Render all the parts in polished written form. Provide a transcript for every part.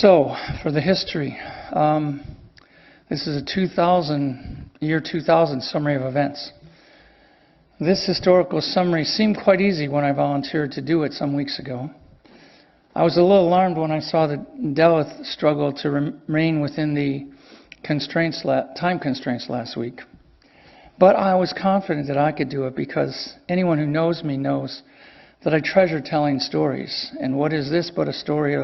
So, for the history, this is a year 2000 summary of events. This historical summary seemed quite easy when I volunteered to do it some weeks ago. I was a little alarmed when I saw that Delith struggled to remain within the time constraints last week. But I was confident that I could do it because anyone who knows me knows that I treasure telling stories. And what is this but a story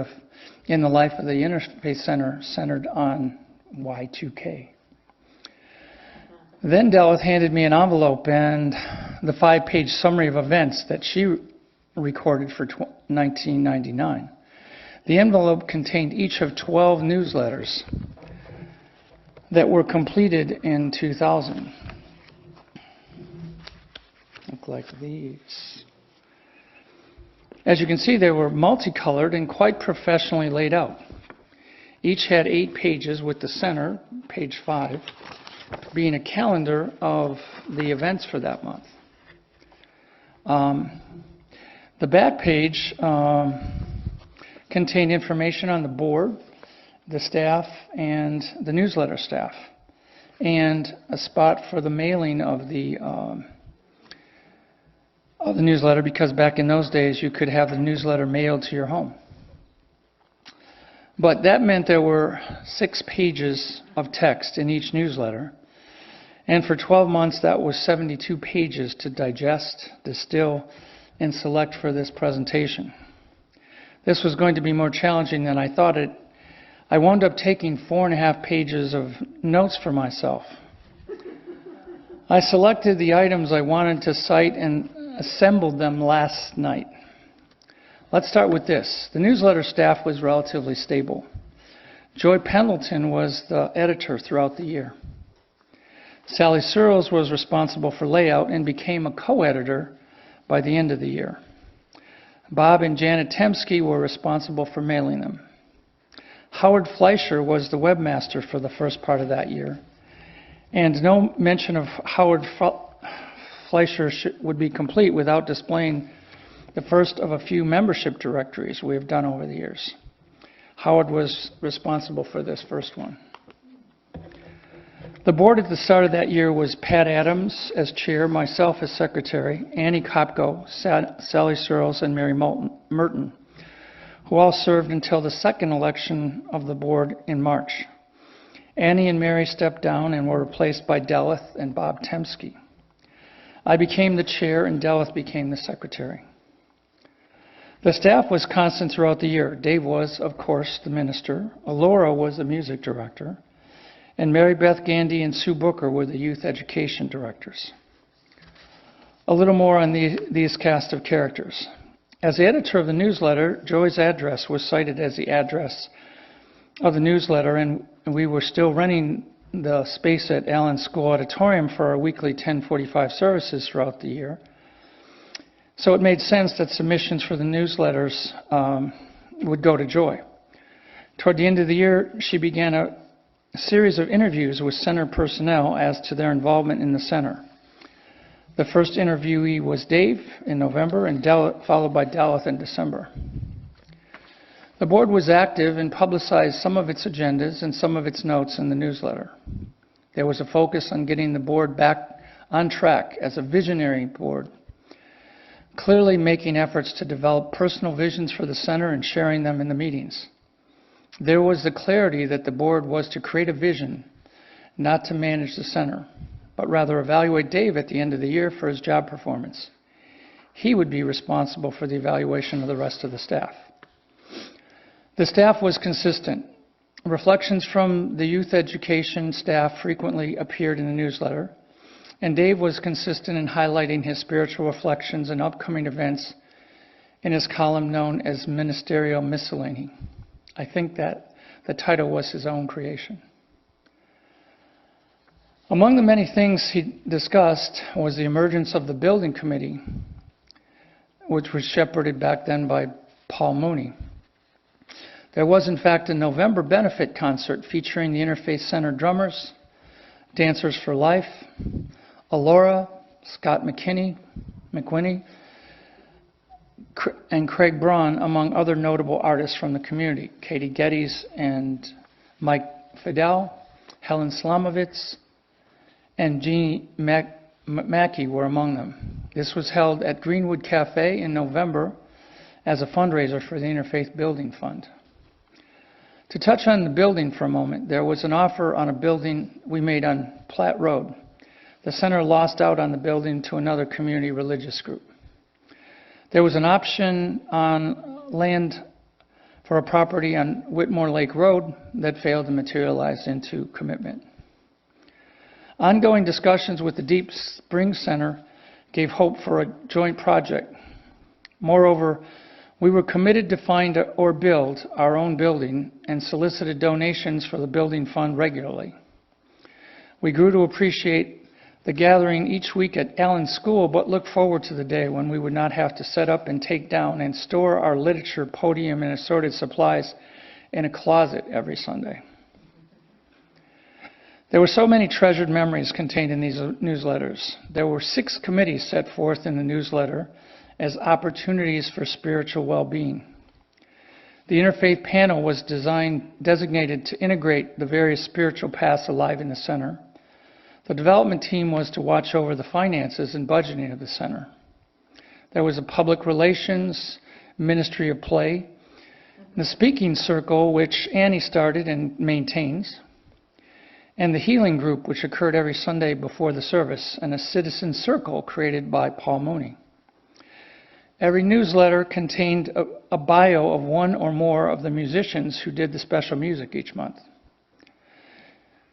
in the life of the Interfaith Center centered on Y2K. Then Delith handed me an envelope and the 5-page summary of events that she recorded for 1999. The envelope contained each of 12 newsletters that were completed in 2000. Look like these. As you can see, they were multicolored and quite professionally laid out. Each had 8 pages, with the center, page 5, being a calendar of the events for that month. The back page contained information on the board, the staff, and the newsletter staff, and a spot for the mailing of the newsletter, because back in those days you could have the newsletter mailed to your home. But that meant there were 6 pages of text in each newsletter, and for 12 months that was 72 pages to digest, distill, and select for this presentation. This was going to be more challenging than I thought it. I wound up taking 4.5 pages of notes for myself. I selected the items I wanted to cite and assembled them last night. Let's start with this. The newsletter staff was relatively stable. Joy Pendleton was the editor throughout the year. Sally Searles was responsible for layout and became a co-editor by the end of the year. Bob and Janet Temsky were responsible for mailing them. Howard Fleischer was the webmaster for the first part of that year. And no mention of Howard Fleischer would be complete without displaying the first of a few membership directories we have done over the years. Howard was responsible for this first one. The board at the start of that year was Pat Adams as chair, myself as secretary, Annie Kopko, Sally Searles, and Mary Merton, who all served until the second election of the board in March. Annie and Mary stepped down and were replaced by Delith and Bob Temsky. I became the chair and Delith became the secretary. The staff was constant throughout the year. Dave was, of course, the minister. Alora was the music director. And Mary Beth Gandy and Sue Booker were the youth education directors. A little more on these cast of characters. As the editor of the newsletter, Joy's address was cited as the address of the newsletter, and we were still renting the space at Allen School Auditorium for our weekly 10:45 services throughout the year. So it made sense that submissions for the newsletters would go to Joy. Toward the end of the year, she began a series of interviews with center personnel as to their involvement in the center. The first interviewee was Dave in November, and followed by Delith in December. The board was active and publicized some of its agendas and some of its notes in the newsletter. There was a focus on getting the board back on track as a visionary board, clearly making efforts to develop personal visions for the center and sharing them in the meetings. There was the clarity that the board was to create a vision, not to manage the center, but rather evaluate Dave at the end of the year for his job performance. He would be responsible for the evaluation of the rest of the staff. The staff was consistent. Reflections from the youth education staff frequently appeared in the newsletter, and Dave was consistent in highlighting his spiritual reflections and upcoming events in his column known as Ministerial Miscellany. I think that the title was his own creation. Among the many things he discussed was the emergence of the building committee, which was shepherded back then by Paul Mooney. There was, in fact, a November benefit concert featuring the Interfaith Center drummers, Dancers for Life, Alora, Scott McWinney, and Craig Braun, among other notable artists from the community. Katie Geddes and Mike Fidel, Helen Slamovitz, and Jeannie Mackey were among them. This was held at Greenwood Cafe in November as a fundraiser for the Interfaith Building Fund. To touch on the building for a moment, there was an offer on a building we made on Platt Road. The center lost out on the building to another community religious group. There was an option on land for a property on Whitmore Lake Road that failed to materialize into commitment. Ongoing discussions with the Deep Spring Center gave hope for a joint project. Moreover, we were committed to find or build our own building and solicited donations for the building fund regularly. We grew to appreciate the gathering each week at Allen School, but look forward to the day when we would not have to set up and take down and store our literature, podium, and assorted supplies in a closet every Sunday. There were so many treasured memories contained in these newsletters. There were 6 committees set forth in the newsletter as opportunities for spiritual well-being. The Interfaith Panel was designated to integrate the various spiritual paths alive in the center. The development team was to watch over the finances and budgeting of the center. There was a public relations, ministry of play, the speaking circle, which Annie started and maintains, and the healing group, which occurred every Sunday before the service, and a citizen circle created by Paul Mooney. Every newsletter contained a bio of one or more of the musicians who did the special music each month.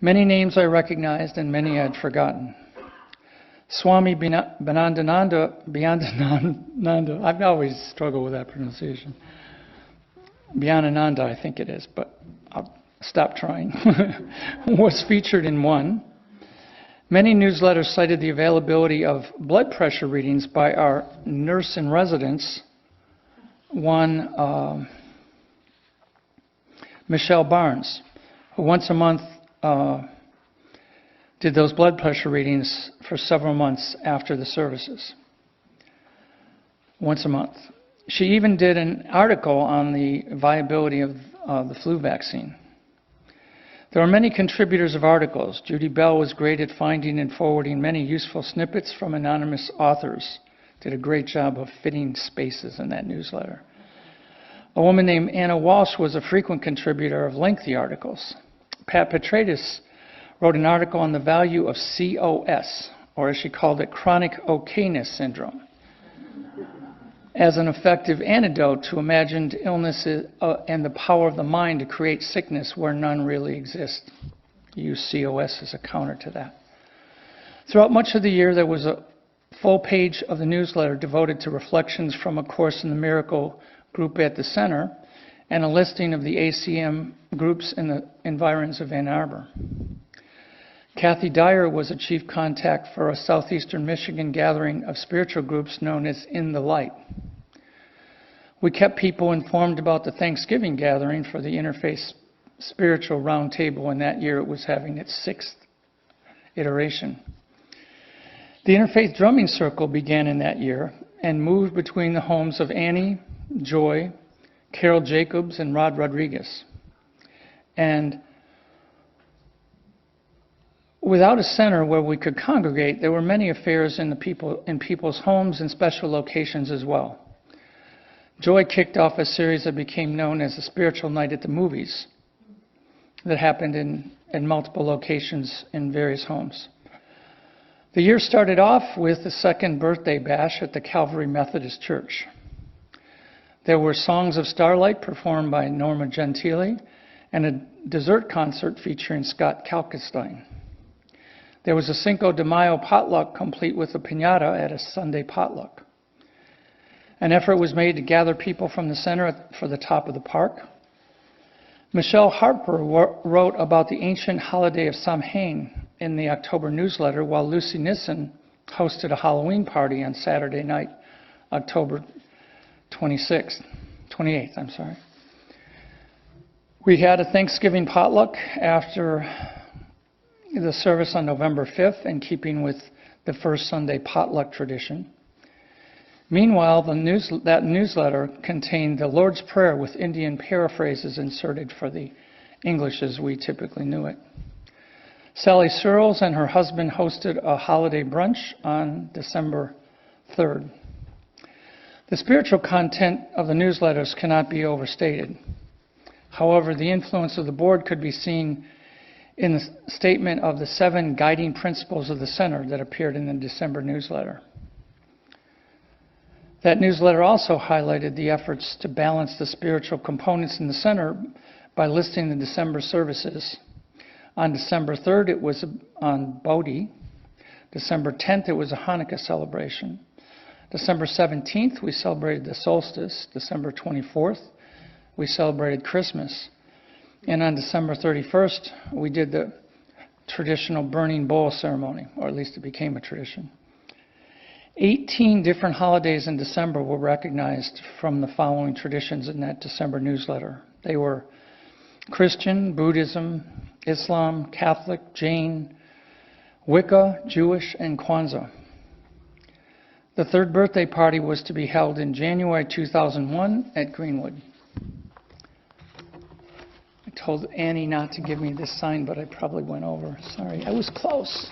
Many names I recognized and many I'd forgotten. Swami Byanananda, I've always struggled with that pronunciation. Byanananda, I think it is, but I'll stop trying, was featured in one. Many newsletters cited the availability of blood pressure readings by our nurse in residence, one Michelle Barnes, who once a month did those blood pressure readings for several months after the services. Once a month. She even did an article on the viability of the flu vaccine. There are many contributors of articles. Judy Bell was great at finding and forwarding many useful snippets from anonymous authors. Did a great job of fitting spaces in that newsletter. A woman named Anna Walsh was a frequent contributor of lengthy articles. Pat Petratus wrote an article on the value of COS, or as she called it, chronic okayness syndrome, as an effective antidote to imagined illnesses and the power of the mind to create sickness where none really exists. Use COS as a counter to that. Throughout much of the year, there was a full page of the newsletter devoted to reflections from A Course in the Miracle group at the center and a listing of the ACM groups in the environs of Ann Arbor. Kathy Dyer was a chief contact for a southeastern Michigan gathering of spiritual groups known as In the Light. We kept people informed about the Thanksgiving gathering for the Interfaith Spiritual Roundtable, and that year it was having its 6th iteration. The Interfaith Drumming Circle began in that year and moved between the homes of Annie, Joy, Carol Jacobs, and Rod Rodriguez. And without a center where we could congregate, there were many affairs in people's homes and special locations as well. Joy kicked off a series that became known as the Spiritual Night at the Movies that happened in multiple locations in various homes. The year started off with the 2nd birthday bash at the Calvary Methodist Church. There were Songs of Starlight performed by Norma Gentile and a dessert concert featuring Scott Kalkestein. There was a Cinco de Mayo potluck complete with a piñata at a Sunday potluck. An effort was made to gather people from the center for the top of the park. Michelle Harper wrote about the ancient holiday of Samhain in the October newsletter, while Lucy Nissen hosted a Halloween party on Saturday night, October 28th. We had a Thanksgiving potluck after the service on November 5th, in keeping with the first Sunday potluck tradition. Meanwhile, that newsletter contained the Lord's Prayer with Indian paraphrases inserted for the English as we typically knew it. Sally Searles and her husband hosted a holiday brunch on December 3rd. The spiritual content of the newsletters cannot be overstated. However, the influence of the board could be seen in the statement of the 7 guiding principles of the center that appeared in the December newsletter. That newsletter also highlighted the efforts to balance the spiritual components in the center by listing the December services. On December 3rd, it was on Bodhi. December 10th, it was a Hanukkah celebration. December 17th, we celebrated the solstice. December 24th, we celebrated Christmas. And on December 31st, we did the traditional burning bowl ceremony, or at least it became a tradition. 18 different holidays in December were recognized from the following traditions in that December newsletter. They were Christian, Buddhism, Islam, Catholic, Jain, Wicca, Jewish, and Kwanzaa. The 3rd birthday party was to be held in January 2001 at Greenwood. I told Annie not to give me this sign, but I probably went over. Sorry, I was close.